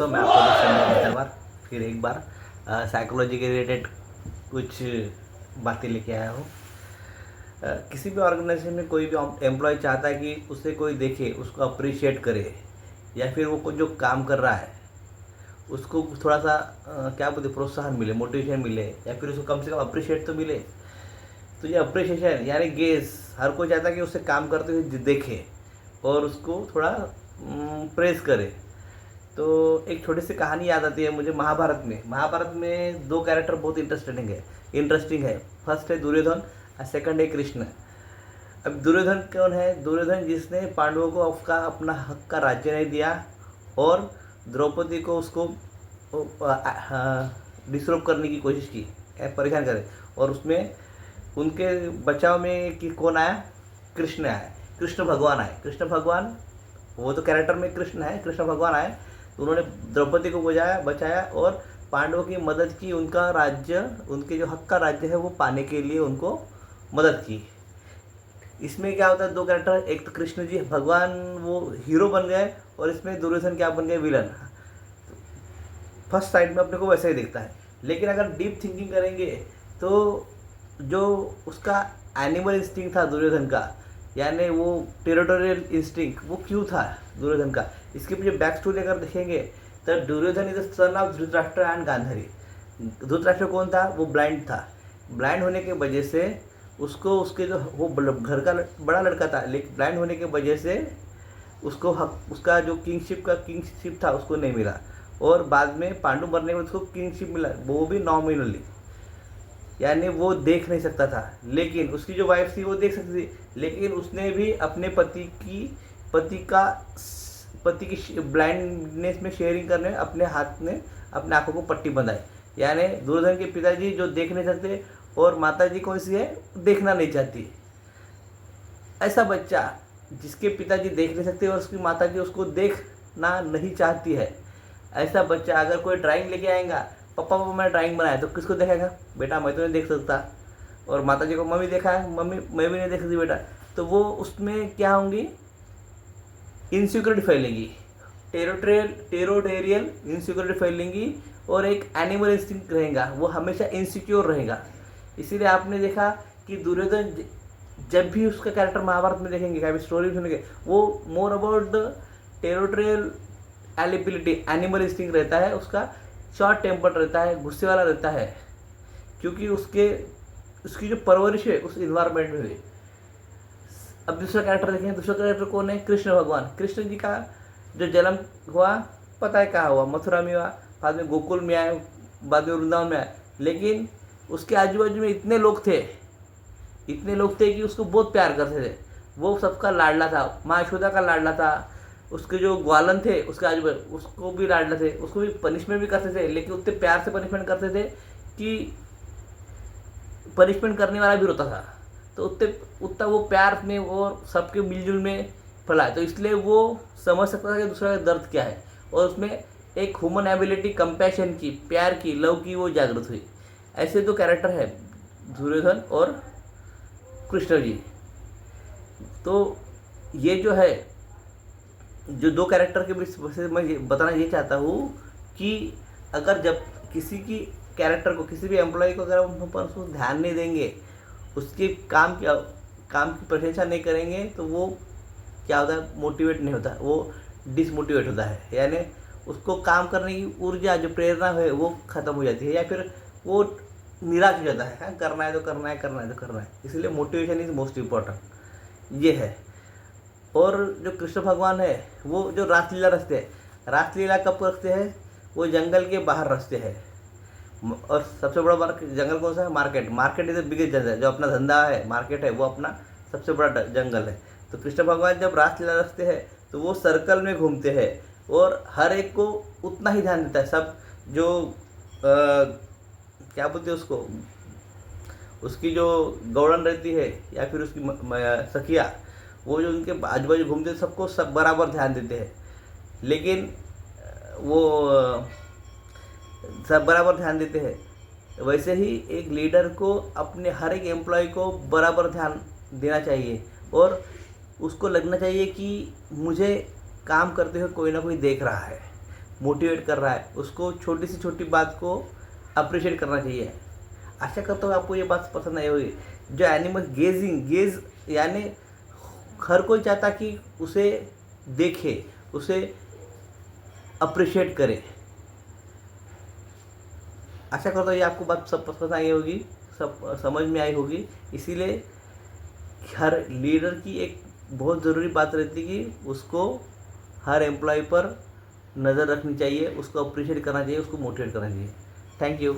दोस्तों, मैं आपको दोस्त बार फिर एक बार साइकोलॉजी के रिलेटेड कुछ बातें लेके आया हूँ। किसी भी ऑर्गेनाइजेशन में कोई भी एम्प्लॉय चाहता है कि उसे कोई देखे, उसको अप्रिशिएट करे, या फिर वो जो काम कर रहा है उसको थोड़ा सा क्या बोलते प्रोत्साहन मिले, मोटिवेशन मिले, या फिर उसको कम से कम अप्रिशिएट तो मिले। तो ये अप्रिशिएशन यानी गेस, हर कोई चाहता है कि उसे काम करते हुए देखे और उसको थोड़ा प्रेस करे। तो एक छोटी सी कहानी याद आती है मुझे महाभारत में दो कैरेक्टर बहुत इंटरेस्टिंग है। फर्स्ट है दुर्योधन और सेकंड है कृष्ण। अब दुर्योधन कौन है? दुर्योधन जिसने पांडवों को उसका अपना हक का राज्य नहीं दिया और द्रौपदी को उसको डिस्टर्ब करने की कोशिश की, परेशान करे। और उसमें उनके बचाव में कि कौन आया? कृष्ण आए, कृष्ण भगवान आए। कृष्ण भगवान, वो तो कैरेक्टर में कृष्ण है, कृष्ण भगवान आए तो उन्होंने द्रौपदी को बचाया और पांडवों की मदद की। उनका राज्य, उनके जो हक का राज्य है वो पाने के लिए उनको मदद की। इसमें क्या होता है, दो कैरेक्टर, एक तो कृष्ण जी भगवान वो हीरो बन गए और इसमें दुर्योधन क्या बन गए? विलन। फर्स्ट साइड में अपने को वैसे ही दिखता है, लेकिन अगर डीप थिंकिंग करेंगे तो जो उसका एनिमल इंस्टिंक्ट था दुर्योधन का, यानी वो टेरिटोरियल इंस्टिंक्ट, वो क्यों था दुर्योधन का? इसके पीछे बैक स्टोरी अगर देखेंगे तो Duryodhana is the son of Dhritarashtra and Gandhari. Dhritarashtra कौन था? वो ब्लाइंड था। ब्लाइंड होने के वजह से उसको, उसके जो वो घर का बड़ा लड़का था, लेकिन ब्लाइंड होने के वजह से उसको हक, उसका जो किंगशिप था उसको नहीं मिला। और बाद में पांडु मरने के बाद उसको किंगशिप मिला, वो भी नॉमिनली, यानी वो देख नहीं सकता था। लेकिन उसकी जो वाइफ थी वो देख सकती थी, लेकिन उसने भी अपने पति की ब्लाइंडनेस में शेयरिंग करने अपने हाथ में अपने आंखों को पट्टी बंधाई। यानी दुर्योधन के पिताजी जो देख नहीं सकते और माताजी कौन सी है? देखना नहीं चाहती। ऐसा बच्चा जिसके पिताजी देख नहीं सकते और उसकी माताजी उसको देखना नहीं चाहती है, ऐसा बच्चा अगर कोई ड्राइंग लेके आएगा, पापा मैं ड्राइंग बनाया, तो किसको देखेगा? बेटा मैं तो नहीं देख सकता। और माताजी को मम्मी देखा है, मम्मी मैं भी नहीं देख सकती बेटा। तो वो उसमें क्या होंगी? इनसिक्योरिटी फैलेगी, टेरिटोरियल इनसिक्योरिटी फैलेंगी और एक एनिमल इंस्टिंक्ट रहेगा, वो हमेशा इनसिक्योर रहेगा। इसीलिए आपने देखा कि दुर्योधन जब भी उसका कैरेक्टर महाभारत में देखेंगे, कभी स्टोरी सुनेंगे, वो more about the territorial eligibility, animal instinct रहता है उसका, शॉर्ट टेम्पर रहता है, गुस्से वाला रहता है, क्योंकि उसकी जो परवरिश है उस इन्वायरमेंट में हुई। अब दूसरा कैरेक्टर देखें, दूसरा कैरेक्टर कौन है? कृष्ण भगवान। कृष्ण जी का जो जन्म हुआ पता है कहाँ हुआ? मथुरा में हुआ, बाद में गोकुल में आए, बाद में वृंदावन में आए। लेकिन उसके आजू बाजू में इतने लोग थे कि उसको बहुत प्यार करते थे। वो सबका लाडला था, माँ यशोदा का लाडला था। उसके जो ग्वालन थे उसके आजू बाजू उसको भी लाडला थे, उसको भी पनिशमेंट भी करते थे, लेकिन उतने प्यार से पनिशमेंट करते थे कि पनिशमेंट करने वाला भी रोता था। तो उतना वो प्यार में और सबके मिलजुल में फैला, तो इसलिए वो समझ सकता था कि दूसरा का दर्द क्या है, और उसमें एक ह्यूमन एबिलिटी, कंपैशन की, प्यार की, लव की वो जागृत हुई। ऐसे दो कैरेक्टर है दुर्योधन और कृष्ण जी। तो ये जो है, जो दो कैरेक्टर के बीच से मैं बताना ये चाहता हूँ कि अगर जब किसी की कैरेक्टर को, किसी भी एम्प्लॉय को अगर हम पर उसको ध्यान नहीं देंगे, उसके काम की प्रशंसा नहीं करेंगे, तो वो क्या होता है? मोटिवेट नहीं होता, वो डिसमोटिवेट होता है। यानी उसको काम करने की ऊर्जा, जो प्रेरणा है वो ख़त्म हो जाती है, या फिर वो निराश हो जाता है। हाँ, करना है तो करना है, करना है तो करना है। इसलिए मोटिवेशन इज़ मोस्ट इम्पॉर्टेंट, ये है। और जो कृष्ण भगवान है वो जो रासलीला रचते हैं, रासलीला कब रखते हैं? वो जंगल के बाहर रचते हैं। और सबसे बड़ा जंगल कौन सा है? मार्केट इज द बिगेस्ट जंगल। जो अपना धंधा है, मार्केट है, वो अपना सबसे बड़ा जंगल है। तो कृष्ण भगवान जब रासलीला रचते हैं तो वो सर्कल में घूमते हैं और हर एक को उतना ही ध्यान देता है। सब जो क्या बोलते हैं उसको, उसकी जो गौड़न रहती है या फिर उसकी सखिया, वो जो उनके आजू बाजू घूमते हैं, सबको सब बराबर ध्यान देते हैं। लेकिन वो सब बराबर ध्यान देते हैं। वैसे ही एक लीडर को अपने हर एक एम्प्लॉय को बराबर ध्यान देना चाहिए और उसको लगना चाहिए कि मुझे काम करते हुए कोई ना कोई देख रहा है, मोटिवेट कर रहा है, उसको छोटी से छोटी बात को अप्रिशिएट करना चाहिए। आशा करता हूँ आपको ये बात पसंद आई होगी। जो एनिमल गेज यानी हर कोई चाहता कि उसे देखे, उसे अप्रिशिएट करे। आशा करता हूँ ये आपको बात सब पसंद आई होगी, सब समझ में आई होगी। इसीलिए हर लीडर की एक बहुत ज़रूरी बात रहती है कि उसको हर एम्प्लॉय पर नज़र रखनी चाहिए, उसको अप्रिशिएट करना चाहिए, उसको मोटिवेट करना चाहिए। Thank you.